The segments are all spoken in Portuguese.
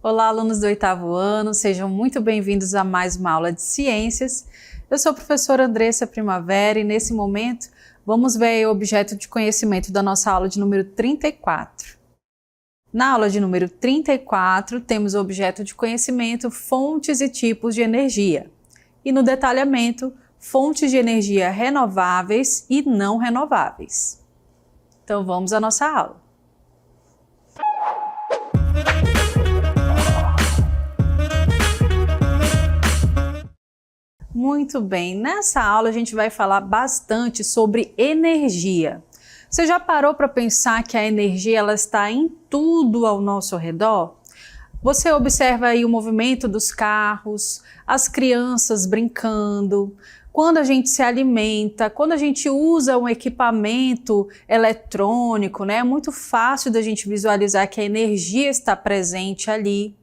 Olá, alunos do 8º ano, sejam muito bem-vindos a mais uma aula de ciências. Eu sou a professora Andressa Primavera e nesse momento vamos ver o objeto de conhecimento da nossa aula de número 34. Na aula de número 34 temos o objeto de conhecimento fontes e tipos de energia e no detalhamento fontes de energia renováveis e não renováveis. Então vamos à nossa aula. Muito bem, nessa aula a gente vai falar bastante sobre energia. Você já parou para pensar que a energia ela está em tudo ao nosso redor? Você observa aí o movimento dos carros, as crianças brincando, quando a gente se alimenta, quando a gente usa um equipamento eletrônico, né? É muito fácil da gente visualizar que a energia está presente ali.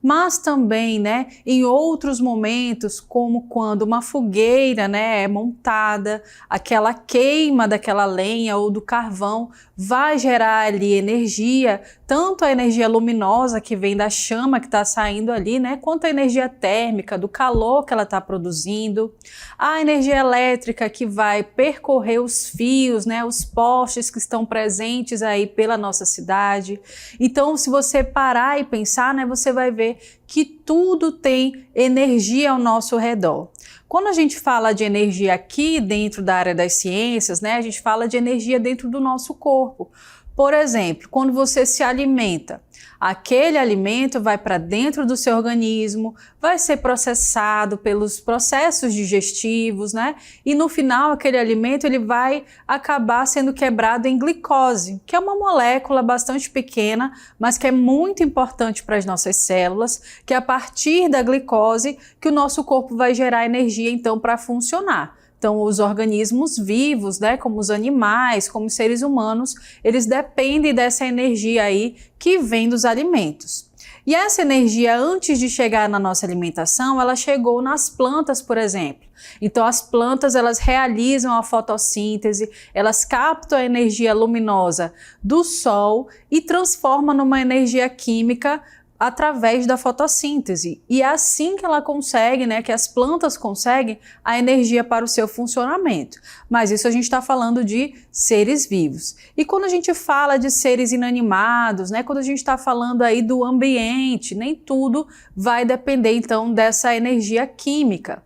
Mas também, né, em outros momentos, como quando uma fogueira, né, é montada, aquela queima daquela lenha ou do carvão vai gerar ali energia, tanto a energia luminosa que vem da chama que está saindo ali, né, quanto a energia térmica do calor que ela está produzindo, a energia elétrica que vai percorrer os fios, né, os postes que estão presentes aí pela nossa cidade. Então, se você parar e pensar, né, você vai ver que tudo tem energia ao nosso redor. Quando a gente fala de energia aqui dentro da área das ciências, né, a gente fala de energia dentro do nosso corpo. Por exemplo, quando você se alimenta, aquele alimento vai para dentro do seu organismo, vai ser processado pelos processos digestivos, né? E no final aquele alimento ele vai acabar sendo quebrado em glicose, que é uma molécula bastante pequena, mas que é muito importante para as nossas células, que é a partir da glicose que o nosso corpo vai gerar energia então para funcionar. Então, os organismos vivos, né, como os animais, como os seres humanos, eles dependem dessa energia aí que vem dos alimentos. E essa energia, antes de chegar na nossa alimentação, ela chegou nas plantas, por exemplo. Então, as plantas, elas realizam a fotossíntese, elas captam a energia luminosa do sol e transformam numa energia química através da fotossíntese. E é assim que ela consegue, né, que as plantas conseguem a energia para o seu funcionamento. Mas isso a gente está falando de seres vivos. E quando a gente fala de seres inanimados, né, quando a gente está falando aí do ambiente, nem tudo vai depender então dessa energia química.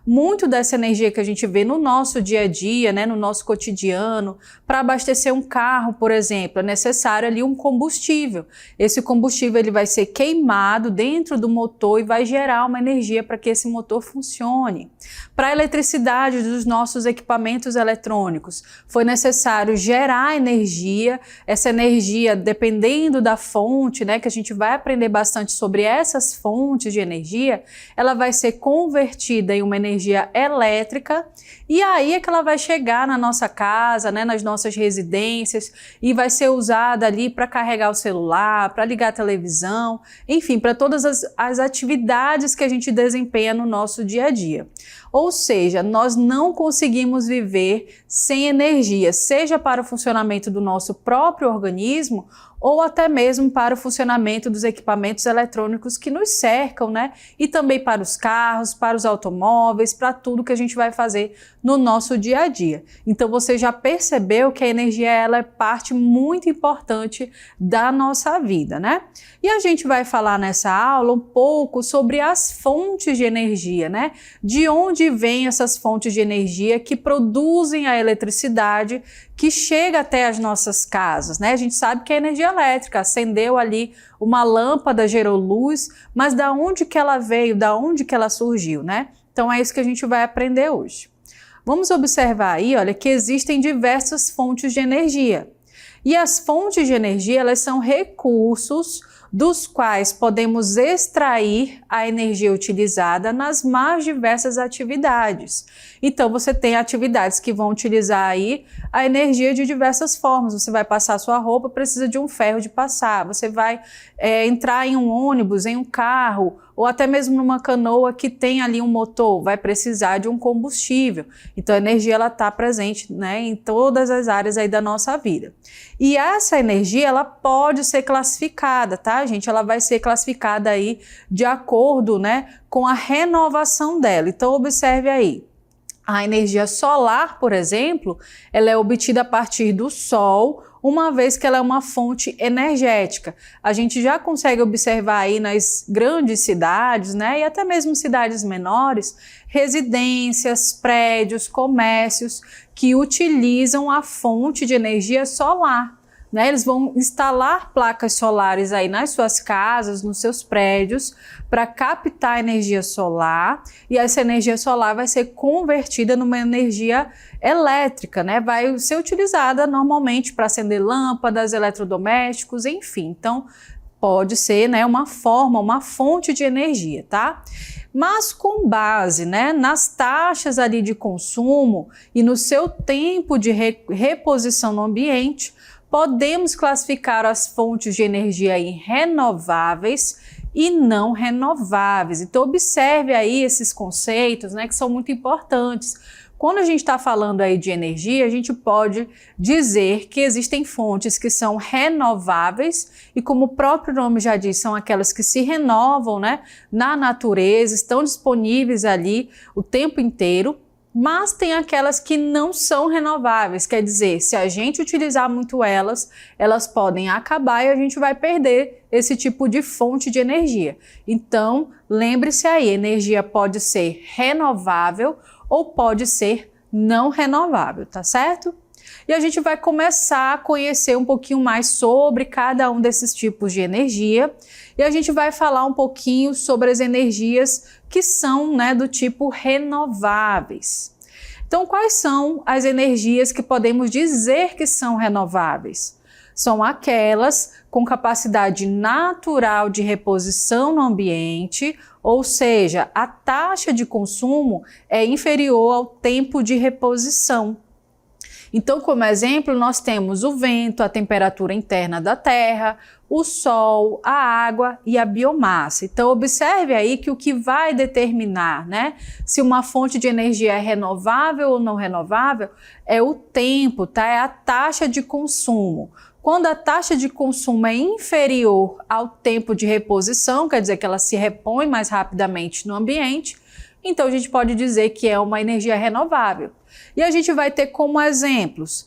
Muito dessa energia que a gente vê no nosso dia a dia, né, no nosso cotidiano, para abastecer um carro, por exemplo, é necessário ali um combustível. Esse combustível ele vai ser queimado dentro do motor e vai gerar uma energia para que esse motor funcione. Para a eletricidade dos nossos equipamentos eletrônicos, foi necessário gerar energia. Essa energia, dependendo da fonte, né, que a gente vai aprender bastante sobre essas fontes de energia, ela vai ser convertida em uma energia elétrica e aí é que ela vai chegar na nossa casa, né, nas nossas residências e vai ser usada ali para carregar o celular, para ligar a televisão, enfim, para todas as atividades que a gente desempenha no nosso dia a dia. Ou seja, nós não conseguimos viver sem energia, seja para o funcionamento do nosso próprio organismo ou até mesmo para o funcionamento dos equipamentos eletrônicos que nos cercam, né? E também para os carros, para os automóveis, para tudo que a gente vai fazer no nosso dia a dia. Então você já percebeu que a energia ela é parte muito importante da nossa vida, né? E a gente vai falar nessa aula um pouco sobre as fontes de energia, né? De onde vêm essas fontes de energia que produzem a eletricidade que chega até as nossas casas, né? A gente sabe que a energia elétrica acendeu ali uma lâmpada, gerou luz, mas da onde que ela veio, da onde que ela surgiu, né? Então é isso que a gente vai aprender hoje. Vamos observar aí, olha, que existem diversas fontes de energia. E as fontes de energia, elas são recursos dos quais podemos extrair a energia utilizada nas mais diversas atividades. Então, você tem atividades que vão utilizar aí a energia de diversas formas. Você vai passar sua roupa, precisa de um ferro de passar. Você vai entrar em um ônibus, em um carro, ou até mesmo numa canoa que tem ali um motor, vai precisar de um combustível. Então a energia ela está presente, né, em todas as áreas aí da nossa vida. E essa energia ela pode ser classificada, tá, gente? Ela vai ser classificada aí de acordo, né, com a renovação dela. Então observe aí. A energia solar, por exemplo, ela é obtida a partir do Sol, uma vez que ela é uma fonte energética. A gente já consegue observar aí nas grandes cidades, né, e até mesmo cidades menores, residências, prédios, comércios que utilizam a fonte de energia solar. Né, eles vão instalar placas solares aí nas suas casas, nos seus prédios, para captar energia solar, e essa energia solar vai ser convertida numa energia elétrica, né? Vai ser utilizada normalmente para acender lâmpadas, eletrodomésticos, enfim. Então, pode ser, né, uma forma, uma fonte de energia, tá? Mas com base, né, nas taxas ali de consumo e no seu tempo de reposição no ambiente, podemos classificar as fontes de energia em renováveis e não renováveis. Então observe aí esses conceitos, né, que são muito importantes. Quando a gente está falando aí de energia, a gente pode dizer que existem fontes que são renováveis e, como o próprio nome já diz, são aquelas que se renovam, né, na natureza, estão disponíveis ali o tempo inteiro. Mas tem aquelas que não são renováveis, quer dizer, se a gente utilizar muito elas, elas podem acabar e a gente vai perder esse tipo de fonte de energia. Então, lembre-se aí, energia pode ser renovável ou pode ser não renovável, tá certo? E a gente vai começar a conhecer um pouquinho mais sobre cada um desses tipos de energia e a gente vai falar um pouquinho sobre as energias que são, né, do tipo renováveis. Então, quais são as energias que podemos dizer que são renováveis? São aquelas com capacidade natural de reposição no ambiente, ou seja, a taxa de consumo é inferior ao tempo de reposição. Então, como exemplo, nós temos o vento, a temperatura interna da Terra, o Sol, a água e a biomassa. Então, observe aí que o que vai determinar, né, se uma fonte de energia é renovável ou não renovável é o tempo, tá? É a taxa de consumo. Quando a taxa de consumo é inferior ao tempo de reposição, quer dizer que ela se repõe mais rapidamente no ambiente, então a gente pode dizer que é uma energia renovável. E a gente vai ter como exemplos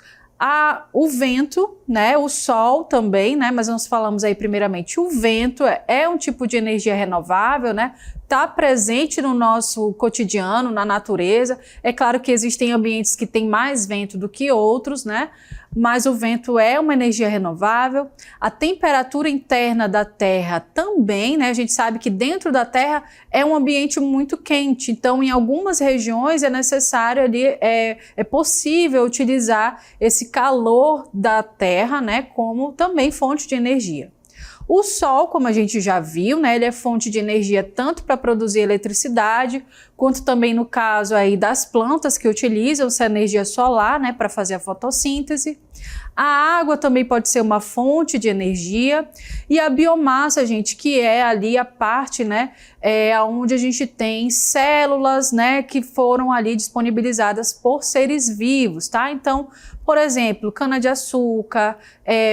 o vento, né, o sol também, né, mas nós falamos aí primeiramente o vento é um tipo de energia renovável, né, está presente no nosso cotidiano, na natureza. É claro que existem ambientes que têm mais vento do que outros, né, mas o vento é uma energia renovável. A temperatura interna da Terra também, né, a gente sabe que dentro da Terra é um ambiente muito quente, então em algumas regiões é necessário ali, é possível utilizar esse calor da Terra, né, como também fonte de energia. O Sol, como a gente já viu, né, ele é fonte de energia tanto para produzir eletricidade, quanto também no caso aí das plantas que utilizam essa energia solar, né, para fazer a fotossíntese. A água também pode ser uma fonte de energia e a biomassa, gente, que é ali a parte, né, onde a gente tem células, né, que foram ali disponibilizadas por seres vivos, tá? Então, por exemplo, cana-de-açúcar,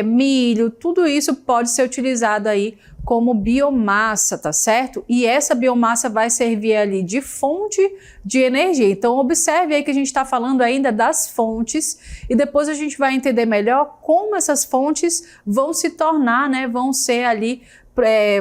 milho, tudo isso pode ser utilizado aí como biomassa, tá certo? E essa biomassa vai servir ali de fonte de energia. Então observe aí que a gente está falando ainda das fontes e depois a gente vai entender melhor como essas fontes vão se tornar, né? Vão ser ali,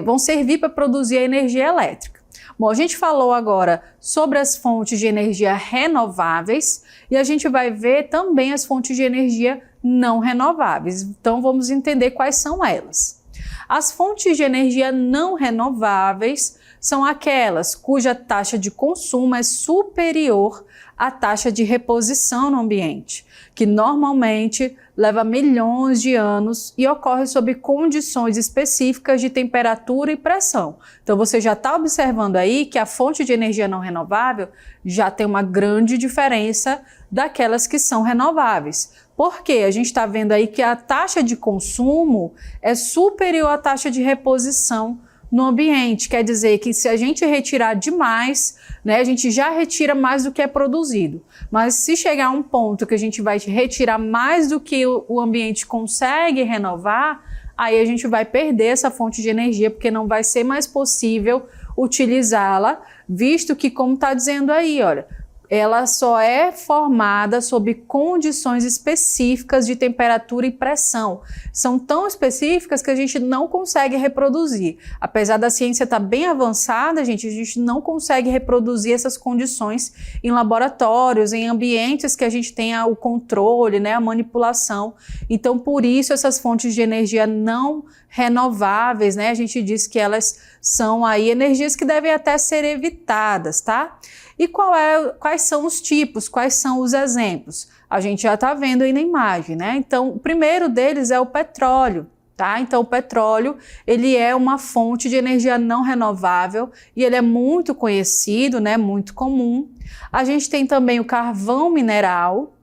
vão servir para produzir a energia elétrica. Bom, a gente falou agora sobre as fontes de energia renováveis e a gente vai ver também as fontes de energia não renováveis. Então vamos entender quais são elas. As fontes de energia não renováveis são aquelas cuja taxa de consumo é superior à taxa de reposição no ambiente, que normalmente leva milhões de anos e ocorre sob condições específicas de temperatura e pressão. Então você já está observando aí que a fonte de energia não renovável já tem uma grande diferença daquelas que são renováveis. Porque a gente está vendo aí que a taxa de consumo é superior à taxa de reposição no ambiente. Quer dizer que se a gente retirar demais, né, a gente já retira mais do que é produzido. Mas se chegar a um ponto que a gente vai retirar mais do que o ambiente consegue renovar, aí a gente vai perder essa fonte de energia, porque não vai ser mais possível utilizá-la, visto que, como está dizendo aí, olha, ela só é formada sob condições específicas de temperatura e pressão. São tão específicas que a gente não consegue reproduzir. Apesar da ciência estar bem avançada, gente, a gente não consegue reproduzir essas condições em laboratórios, em ambientes que a gente tenha o controle, né, a manipulação. Então, por isso, essas fontes de energia não renováveis, né, a gente diz que elas são aí energias que devem até ser evitadas, tá? E quais são os tipos, quais são os exemplos? A gente já está vendo aí na imagem, né? Então, o primeiro deles é o petróleo, tá? Então, o petróleo, ele é uma fonte de energia não renovável e ele é muito conhecido, né? Muito comum. A gente tem também o carvão mineral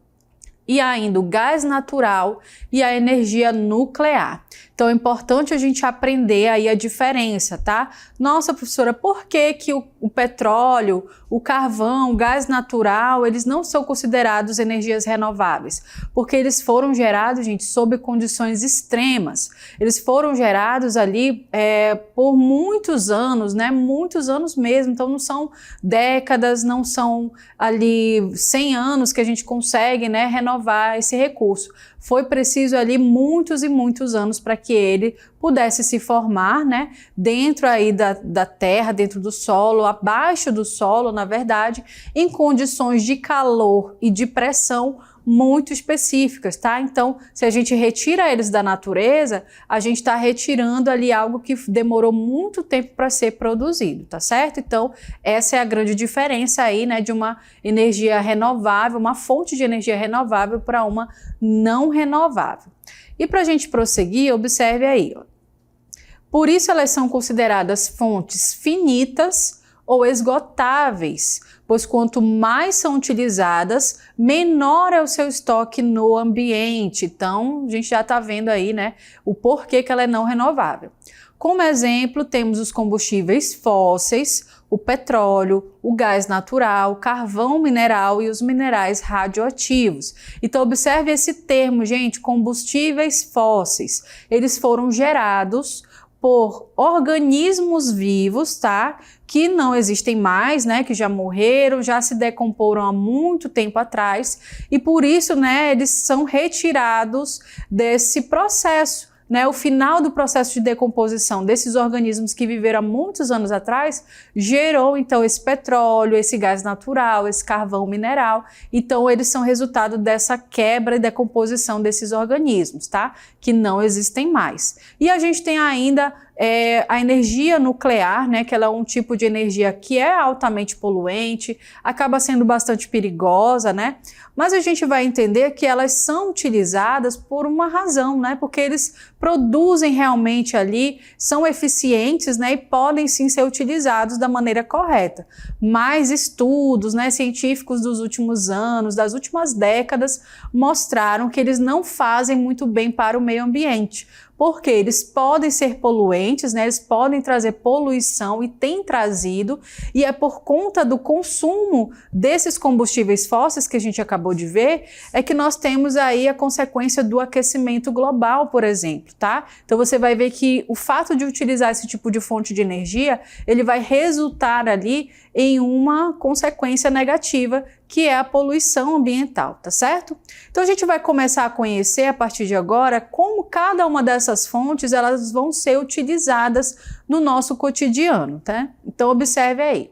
e ainda o gás natural e a energia nuclear. Então é importante a gente aprender aí a diferença, tá? Nossa, professora, por que que o petróleo, o carvão, o gás natural, eles não são considerados energias renováveis? Porque eles foram gerados, gente, sob condições extremas. Eles foram gerados ali por muitos anos, né? Muitos anos mesmo. Então não são décadas, não são ali 100 anos que a gente consegue, né, renovar esse recurso. Foi preciso ali muitos e muitos anos para que ele pudesse se formar, né, dentro aí da terra, dentro do solo, abaixo do solo, na verdade, em condições de calor e de pressão muito específicas, tá? Então, se a gente retira eles da natureza, a gente está retirando ali algo que demorou muito tempo para ser produzido, tá certo? Então, essa é a grande diferença aí, né, de uma energia renovável, uma fonte de energia renovável para uma não renovável. E para a gente prosseguir, observe aí, ó. Por isso elas são consideradas fontes finitas ou esgotáveis, pois quanto mais são utilizadas, menor é o seu estoque no ambiente. Então, a gente já está vendo aí, né, o porquê que ela é não renovável. Como exemplo, temos os combustíveis fósseis, o petróleo, o gás natural, o carvão mineral e os minerais radioativos. Então, observe esse termo, gente, combustíveis fósseis. Eles foram gerados por organismos vivos, tá? Que não existem mais, né? Que já morreram, já se decomporam há muito tempo atrás e por isso, né? Eles são retirados desse processo, né? O final do processo de decomposição desses organismos que viveram há muitos anos atrás gerou então esse petróleo, esse gás natural, esse carvão mineral. Então eles são resultado dessa quebra e decomposição desses organismos, tá? Que não existem mais. E a gente tem ainda a energia nuclear, né, que ela é um tipo de energia que é altamente poluente, acaba sendo bastante perigosa, né, mas a gente vai entender que elas são utilizadas por uma razão, né, porque eles produzem realmente ali, são eficientes, né, e podem sim ser utilizados da maneira correta. Mas estudos, né, científicos dos últimos anos, das últimas décadas, mostraram que eles não fazem muito bem para o meio ambiente, porque eles podem ser poluentes, né? Eles podem trazer poluição e têm trazido, e é por conta do consumo desses combustíveis fósseis que a gente acabou de ver, é que nós temos aí a consequência do aquecimento global, por exemplo, tá? Então você vai ver que o fato de utilizar esse tipo de fonte de energia, ele vai resultar ali em uma consequência negativa, que é a poluição ambiental, tá certo? Então a gente vai começar a conhecer a partir de agora como cada uma dessas fontes elas vão ser utilizadas no nosso cotidiano, tá? Então observe aí.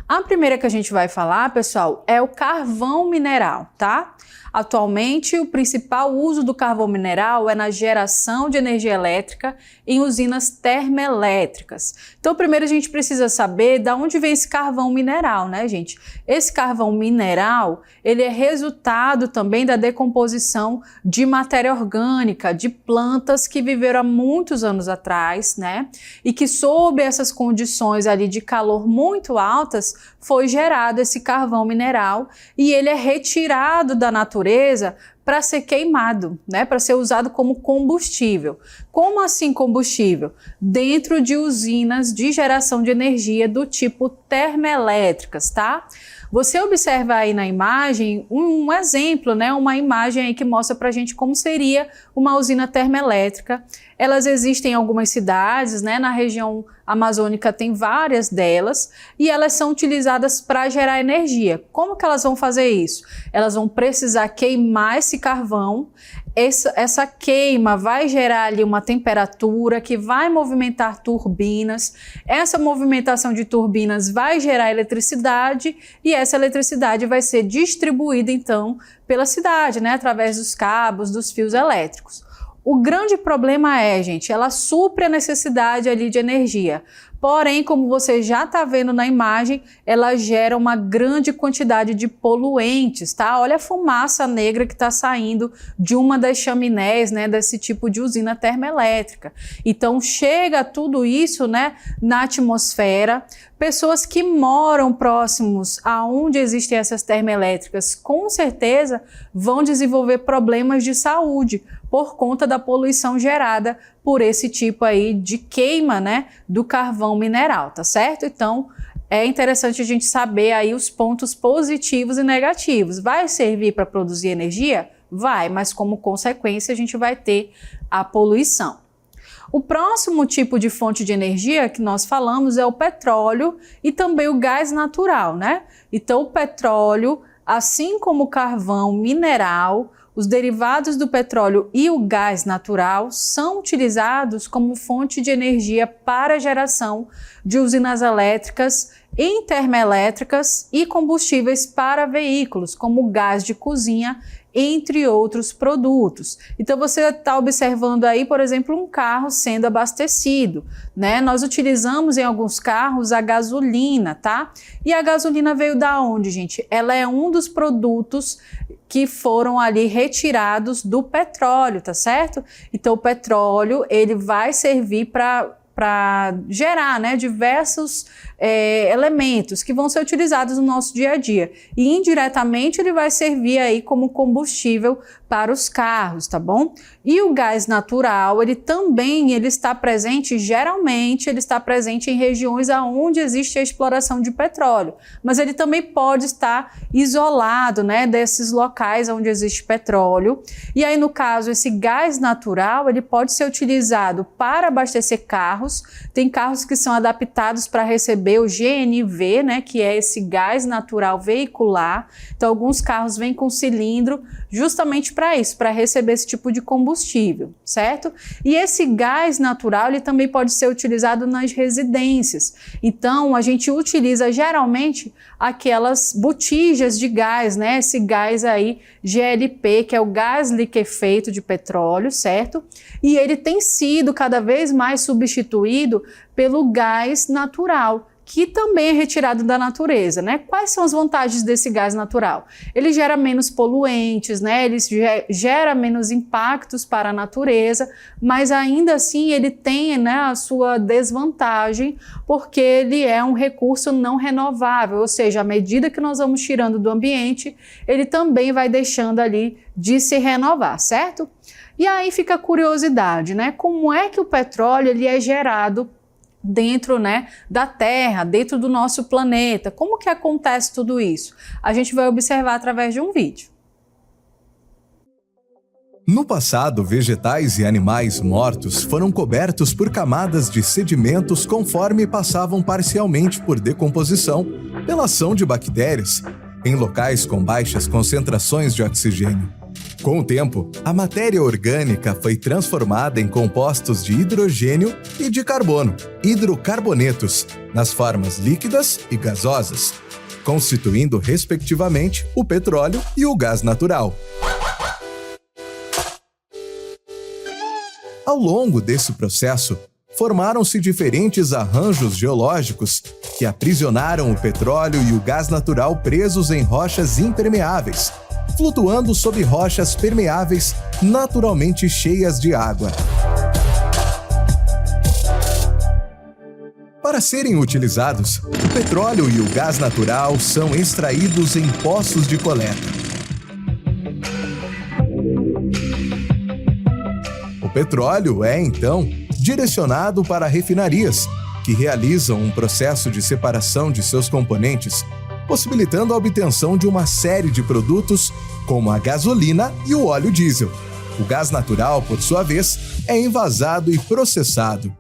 A primeira que a gente vai falar, pessoal, é o carvão mineral, tá? Atualmente, o principal uso do carvão mineral é na geração de energia elétrica em usinas termoelétricas. Então, primeiro a gente precisa saber de onde vem esse carvão mineral, né, gente? Esse carvão mineral, ele é resultado também da decomposição de matéria orgânica, de plantas que viveram há muitos anos atrás, né? E que sob essas condições ali de calor muito altas, foi gerado esse carvão mineral e ele é retirado da natureza natureza para ser queimado, né? Para ser usado como combustível. Como assim combustível? Dentro de usinas de geração de energia do tipo termoelétricas, tá? Você observa aí na imagem um exemplo, né? Uma imagem aí que mostra pra gente como seria uma usina termoelétrica. Elas existem em algumas cidades, né? Na região amazônica tem várias delas e elas são utilizadas para gerar energia. Como que elas vão fazer isso? Elas vão precisar queimar esse carvão. Essa queima vai gerar ali uma temperatura que vai movimentar turbinas. Essa movimentação de turbinas vai gerar eletricidade e essa eletricidade vai ser distribuída então pela cidade, né, através dos cabos, dos fios elétricos. O grande problema é, gente, ela supre a necessidade ali de energia. Porém, como você já está vendo na imagem, ela gera uma grande quantidade de poluentes, tá? Olha a fumaça negra que está saindo de uma das chaminés, né, desse tipo de usina termoelétrica. Então, chega tudo isso, né, na atmosfera. Pessoas que moram próximos aonde existem essas termoelétricas, com certeza vão desenvolver problemas de saúde por conta da poluição gerada por esse tipo aí de queima, né, do carvão mineral, tá certo? Então, é interessante a gente saber aí os pontos positivos e negativos. Vai servir para produzir energia? Vai, mas como consequência a gente vai ter a poluição. O próximo tipo de fonte de energia que nós falamos é o petróleo e também o gás natural, né? Então, o petróleo, assim como o carvão mineral, os derivados do petróleo e o gás natural são utilizados como fonte de energia para a geração de usinas elétricas, termoelétricas e combustíveis para veículos, como gás de cozinha, entre outros produtos. Então você está observando aí, por exemplo, um carro sendo abastecido, né? Nós utilizamos em alguns carros a gasolina, tá? E a gasolina veio da onde, gente? Ela é um dos produtos que foram ali retirados do petróleo, tá certo? Então o petróleo, ele vai servir para gerar, né, diversos elementos que vão ser utilizados no nosso dia a dia. E indiretamente ele vai servir aí como combustível para os carros, tá bom? E o gás natural, ele está presente, geralmente ele está presente em regiões onde existe a exploração de petróleo, mas ele também pode estar isolado, né, desses locais onde existe petróleo. E aí, no caso, esse gás natural, ele pode ser utilizado para abastecer carros. Tem carros que são adaptados para receber o GNV, né, que é esse gás natural veicular. Então, alguns carros vêm com cilindro justamente para isso, para receber esse tipo de combustível, certo? E esse gás natural, ele também pode ser utilizado nas residências. Então, a gente utiliza geralmente aquelas botijas de gás, né? Esse gás aí, GLP, que é o gás liquefeito de petróleo, certo? E ele tem sido cada vez mais substituído pelo gás natural, que também é retirado da natureza, né? Quais são as vantagens desse gás natural? Ele gera menos poluentes, né? Ele gera menos impactos para a natureza, mas ainda assim ele tem, né, a sua desvantagem, porque ele é um recurso não renovável, ou seja, à medida que nós vamos tirando do ambiente, ele também vai deixando ali de se renovar, certo? E aí fica a curiosidade, né? Como é que o petróleo ele é gerado dentro, né, da Terra, dentro do nosso planeta? Como que acontece tudo isso? A gente vai observar através de um vídeo. No passado, vegetais e animais mortos foram cobertos por camadas de sedimentos conforme passavam parcialmente por decomposição pela ação de bactérias em locais com baixas concentrações de oxigênio. Com o tempo, a matéria orgânica foi transformada em compostos de hidrogênio e de carbono, hidrocarbonetos, nas formas líquidas e gasosas, constituindo, respectivamente, o petróleo e o gás natural. Ao longo desse processo, formaram-se diferentes arranjos geológicos que aprisionaram o petróleo e o gás natural presos em rochas impermeáveis, flutuando sob rochas permeáveis naturalmente cheias de água. Para serem utilizados, o petróleo e o gás natural são extraídos em poços de coleta. petróleo é, então, direcionado para refinarias, que realizam um processo de separação de seus componentes, possibilitando a obtenção de uma série de produtos como a gasolina e o óleo diesel. O gás natural, por sua vez, é envasado e processado.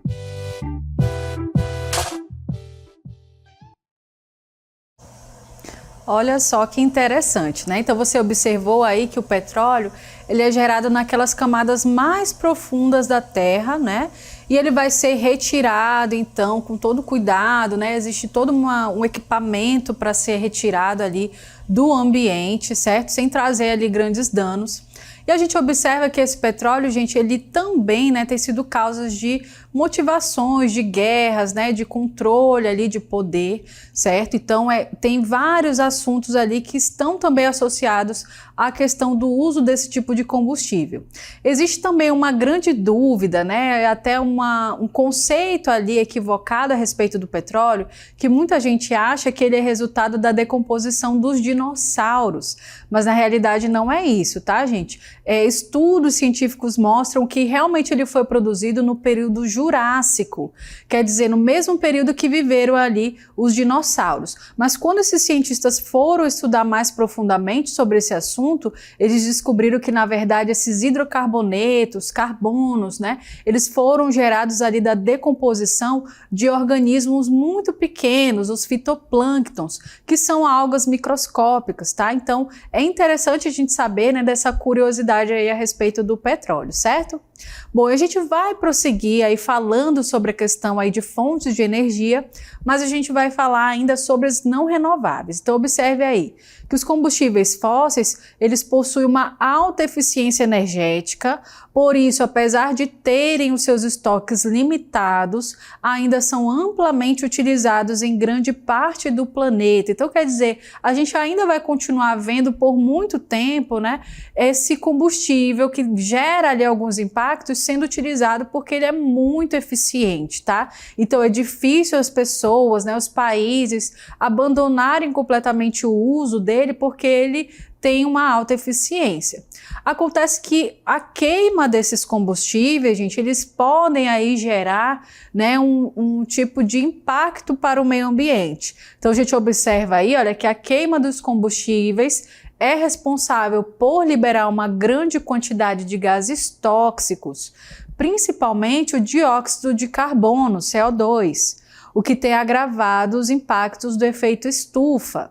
Olha só que interessante, né? Então você observou aí que o petróleo, ele é gerado naquelas camadas mais profundas da Terra, né? E ele vai ser retirado, então, com todo cuidado, né? Existe todo um equipamento para ser retirado ali do ambiente, certo? Sem trazer ali grandes danos. E a gente observa que esse petróleo, gente, ele também, né, tem sido causa de motivações, de guerras, né, de controle ali, de poder, certo? Então, tem vários assuntos ali que estão também associados à questão do uso desse tipo de combustível. Existe também uma grande dúvida, né, até um conceito ali equivocado a respeito do petróleo, que muita gente acha que ele é resultado da decomposição dos dinossauros, mas na realidade não é isso, tá, gente? Estudos científicos mostram que realmente ele foi produzido no período Jurássico, quer dizer, no mesmo período que viveram ali os dinossauros. Mas quando esses cientistas foram estudar mais profundamente sobre esse assunto, eles descobriram que, na verdade, esses hidrocarbonetos, carbonos, né, eles foram gerados ali da decomposição de organismos muito pequenos, os fitoplânctons, que são algas microscópicas, tá? Então, é interessante a gente saber, né, dessa curiosidade aí a respeito do petróleo, certo? Bom, a gente vai prosseguir aí falando sobre a questão aí de fontes de energia, mas a gente vai falar ainda sobre as não renováveis. Então observe aí que os combustíveis fósseis, eles possuem uma alta eficiência energética, por isso, apesar de terem os seus estoques limitados, ainda são amplamente utilizados em grande parte do planeta. Então, quer dizer, a gente ainda vai continuar vendo por muito tempo, né, esse combustível que gera ali alguns impactos sendo utilizado porque ele é muito eficiente, tá? Então, é difícil as pessoas, né, os países abandonarem completamente o uso dele porque ele tem uma alta eficiência. Acontece que a queima desses combustíveis, gente, eles podem aí gerar, né, um tipo de impacto para o meio ambiente. Então a gente observa aí, olha, que a queima dos combustíveis é responsável por liberar uma grande quantidade de gases tóxicos, principalmente o dióxido de carbono, CO2, o que tem agravado os impactos do efeito estufa.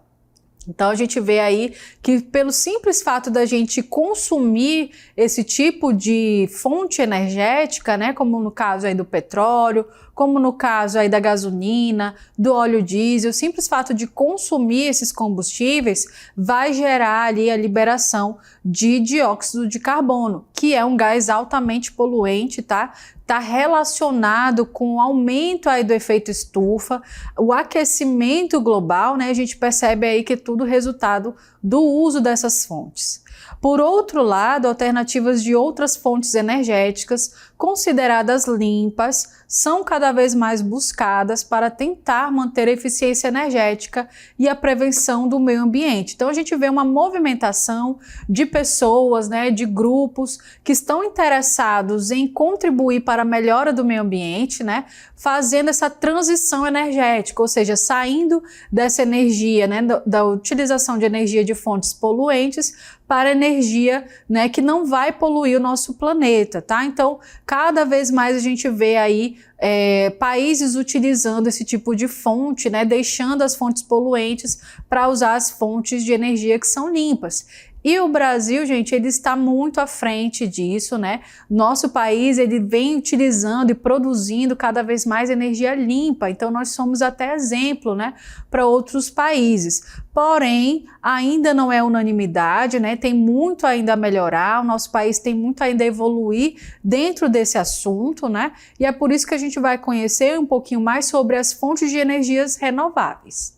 Então a gente vê aí que pelo simples fato da gente consumir esse tipo de fonte energética, né, como no caso aí do petróleo, como no caso aí da gasolina, do óleo diesel, o simples fato de consumir esses combustíveis vai gerar ali a liberação de dióxido de carbono, que é um gás altamente poluente, tá? Está relacionado com o aumento aí do efeito estufa, o aquecimento global, né? A gente percebe aí que é tudo resultado do uso dessas fontes. Por outro lado, alternativas de outras fontes energéticas consideradas limpas são cada vez mais buscadas para tentar manter a eficiência energética e a prevenção do meio ambiente. Então a gente vê uma movimentação de pessoas, né, de grupos que estão interessados em contribuir para a melhora do meio ambiente, né, fazendo essa transição energética, ou seja, saindo dessa energia, né, da utilização de energia de fontes poluentes para energia, né, que não vai poluir o nosso planeta, tá? Então, cada vez mais a gente vê aí países utilizando esse tipo de fonte, né, deixando as fontes poluentes para usar as fontes de energia que são limpas. E o Brasil, gente, ele está muito à frente disso, né? Nosso país, ele vem utilizando e produzindo cada vez mais energia limpa, então nós somos até exemplo, né, para outros países. Porém, ainda não é unanimidade, né? Tem muito ainda a melhorar, o nosso país tem muito ainda a evoluir dentro desse assunto, né? E é por isso que a gente vai conhecer um pouquinho mais sobre as fontes de energias renováveis.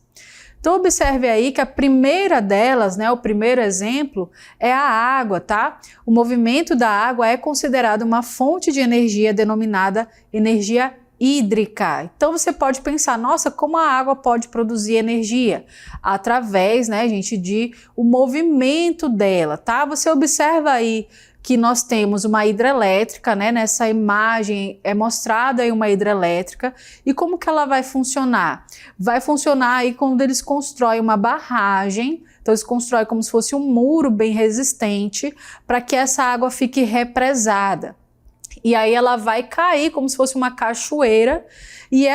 Então observe aí que a primeira delas, né, o primeiro exemplo é a água, tá? O movimento da água é considerado uma fonte de energia denominada energia hídrica. Então você pode pensar, nossa, como a água pode produzir energia? Através, né, gente, de o movimento dela, tá? Você observa aí que nós temos uma hidrelétrica, né? Nessa imagem é mostrada aí uma hidrelétrica. E como que ela vai funcionar? Vai funcionar aí quando eles constroem uma barragem. Então eles constroem como se fosse um muro bem resistente para que essa água fique represada. E aí ela vai cair como se fosse uma cachoeira, e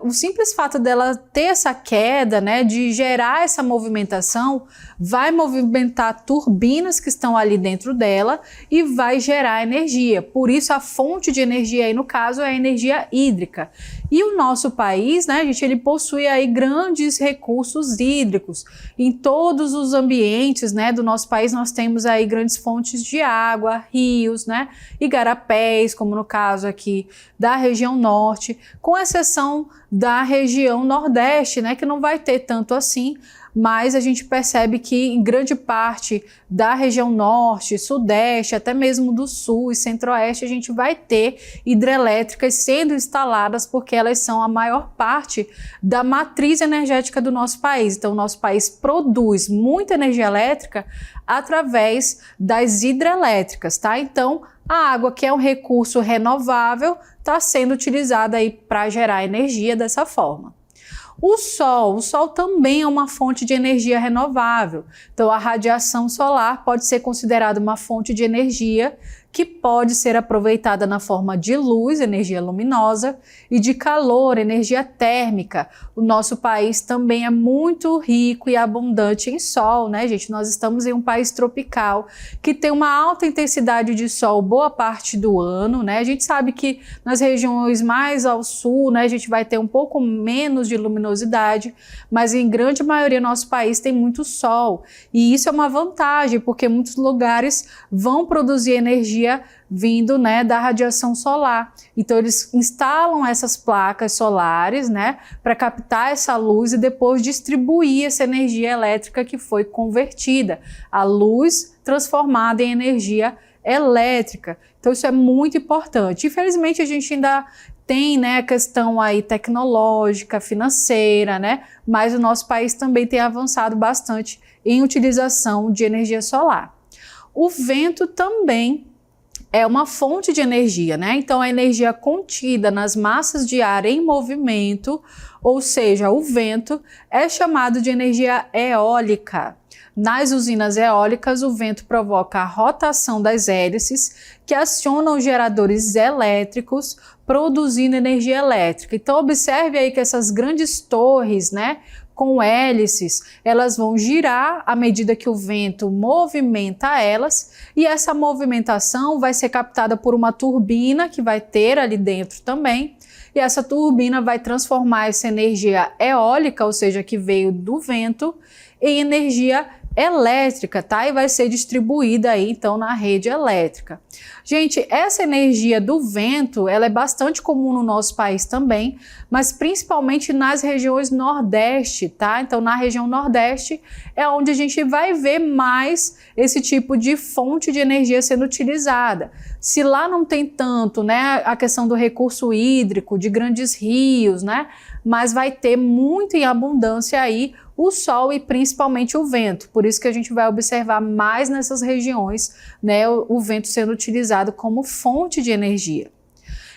o simples fato dela ter essa queda, né, de gerar essa movimentação, vai movimentar turbinas que estão ali dentro dela e vai gerar energia. Por isso a fonte de energia aí no caso é a energia hídrica. E o nosso país, né, gente, ele possui aí grandes recursos hídricos. Em todos os ambientes, né, do nosso país nós temos aí grandes fontes de água, rios, né, igarapés, como no caso aqui da região norte, com exceção da região nordeste, né, que não vai ter tanto assim, mas a gente percebe que em grande parte da região norte, sudeste, até mesmo do sul e centro-oeste, a gente vai ter hidrelétricas sendo instaladas porque elas são a maior parte da matriz energética do nosso país. Então, o nosso país produz muita energia elétrica através das hidrelétricas, tá? Então, a água, que é um recurso renovável, está sendo utilizada aí para gerar energia dessa forma. O sol também é uma fonte de energia renovável. Então, a radiação solar pode ser considerada uma fonte de energia que pode ser aproveitada na forma de luz, energia luminosa, e de calor, energia térmica. O nosso país também é muito rico e abundante em sol, né, gente? Nós estamos em um país tropical que tem uma alta intensidade de sol boa parte do ano, né? A gente sabe que nas regiões mais ao sul, né, a gente vai ter um pouco menos de luminosidade, mas em grande maioria nosso país tem muito sol. E isso é uma vantagem, porque muitos lugares vão produzir energia vindo, né, da radiação solar. Então eles instalam essas placas solares, né, para captar essa luz e depois distribuir essa energia elétrica que foi convertida, a luz transformada em energia elétrica. Então isso é muito importante. Infelizmente a gente ainda tem, né, a questão aí tecnológica, financeira, né, mas o nosso país também tem avançado bastante em utilização de energia solar. O vento também é uma fonte de energia, né? Então, a energia contida nas massas de ar em movimento, ou seja, o vento, é chamado de energia eólica. Nas usinas eólicas, o vento provoca a rotação das hélices que acionam geradores elétricos, produzindo energia elétrica. Então, observe aí que essas grandes torres, né, com hélices, elas vão girar à medida que o vento movimenta elas, e essa movimentação vai ser captada por uma turbina que vai ter ali dentro também, e essa turbina vai transformar essa energia eólica, ou seja, que veio do vento, em energia elétrica, tá? E vai ser distribuída aí então na rede elétrica. Gente, essa energia do vento, ela é bastante comum no nosso país também, mas principalmente nas regiões nordeste, tá? Então na região nordeste é onde a gente vai ver mais esse tipo de fonte de energia sendo utilizada. Se lá não tem tanto, né, a questão do recurso hídrico, de grandes rios, né, mas vai ter muito em abundância aí o sol e principalmente o vento. Por isso que a gente vai observar mais nessas regiões, né, o vento sendo utilizado como fonte de energia.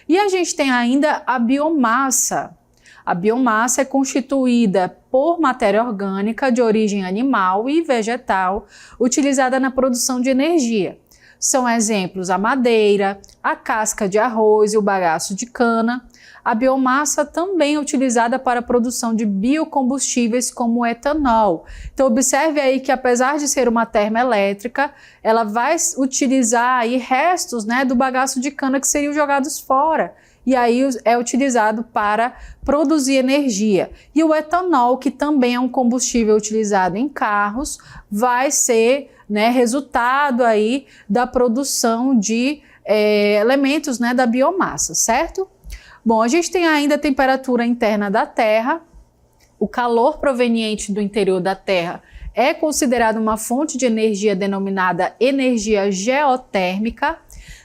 E a gente tem ainda a biomassa. A biomassa é constituída por matéria orgânica de origem animal e vegetal, utilizada na produção de energia. São exemplos a madeira, a casca de arroz e o bagaço de cana. A biomassa também é utilizada para a produção de biocombustíveis como o etanol. Então observe aí que apesar de ser uma termoelétrica, ela vai utilizar aí restos, né, do bagaço de cana que seriam jogados fora. E aí é utilizado para produzir energia. E o etanol, que também é um combustível utilizado em carros, vai ser, né, resultado aí da produção de elementos, né, da biomassa, certo? Bom, a gente tem ainda a temperatura interna da Terra. O calor proveniente do interior da Terra é considerado uma fonte de energia denominada energia geotérmica.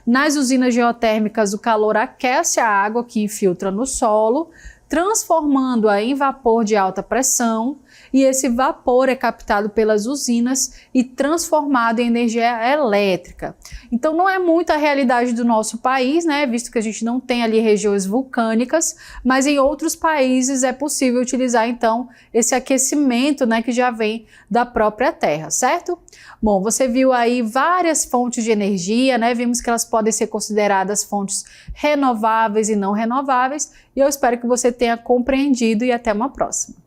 Nas usinas geotérmicas, o calor aquece a água que infiltra no solo, transformando-a em vapor de alta pressão, e esse vapor é captado pelas usinas e transformado em energia elétrica. Então não é muito a realidade do nosso país, né, visto que a gente não tem ali regiões vulcânicas, mas em outros países é possível utilizar então esse aquecimento, né, que já vem da própria Terra, certo? Bom, você viu aí várias fontes de energia, né? Vimos que elas podem ser consideradas fontes renováveis e não renováveis, e eu espero que você tenha compreendido e até uma próxima.